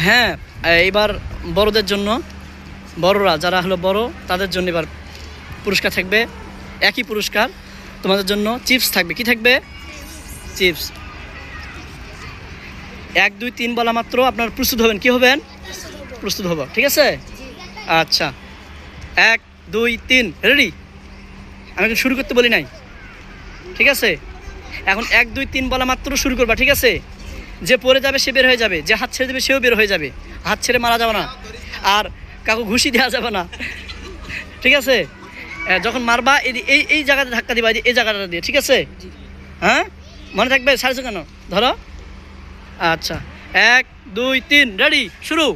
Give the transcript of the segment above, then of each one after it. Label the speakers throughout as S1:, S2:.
S1: হ্যাঁ, এবার বড়দের জন্য, বড়রা যারা হলো বড় তাদের জন্য এবার পুরস্কার থাকবে, একই পুরস্কার তোমাদের জন্য। চিপস থাকবে, কি থাকবে? চিপস। 1 2 3 বলা মাত্র আপনার প্রস্তুত হবেন, কি হবেন? প্রস্তুত হবো, ঠিক আছে? আচ্ছা, 1 2 3 রেডি। আমি শুরু করতে বলি নাই, ঠিক আছে? এখন 1 2 3 বলা মাত্র শুরু করবা, ঠিক আছে? যে পড়ে যাবে সে বের হয়ে যাবে, যে হাত ছেড়ে দেবে সেও বের হয়ে যাবে। হাত ছেড়ে মারা যাবে না, আর কাউকে ঘুষি দেওয়া যাবে না, ঠিক আছে? যখন মারবা এই এই জায়গাতে ধাক্কা দিবা, এই জায়গাটা দিয়ে, ঠিক আছে? হ্যাঁ, মনে থাকবে? সাড়ে কেন ধরো। আচ্ছা, 1 2 3 রেডি, শুরু।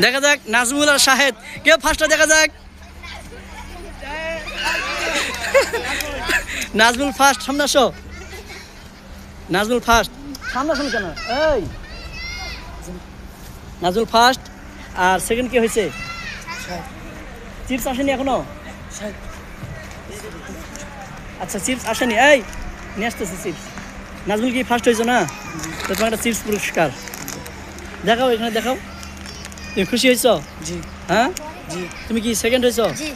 S1: দেখা যাক নাজমুল আর শাহেদ কেউ ফার্স্টটা, দেখা যাক। নাজমুল ফার্স্ট, সামনে আসো। নাজমুল ফার্স্ট, সামনে আসুন কেন? এই নাজমুল ফার্স্ট। আর সেকেন্ড কি হয়েছে? চিপস আসেনি এখনো? আচ্ছা, চিপস আসেনি, এই নিয়ে আসতেছে চিপস। নাজমুল কি ফার্স্ট হয়েছো না? তো তোমার একটা চিপস পুরস্কার দেখাও, এখানে দেখাও। তুমি খুশি হয়েছো?
S2: জি।
S1: হ্যাঁ
S2: জি।
S1: তুমি কি সেকেন্ড হয়েছো?
S3: জি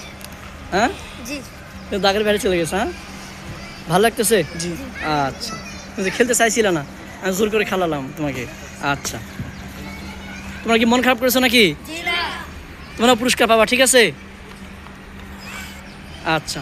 S1: হ্যাঁ,
S3: জি
S1: তুমি দাগের বাইরে চলে গেছো। হ্যাঁ, ভালো লাগতেছে?
S2: জি।
S1: আচ্ছা, তুমি খেলতে চাইছিলে না, আমি জোর করে খেলালাম তোমাকে। আচ্ছা, তোমরা কি মন খারাপ করেছো নাকি?
S3: জি না।
S1: তোমরা পুরস্কার পাবা, ঠিক আছে? আচ্ছা।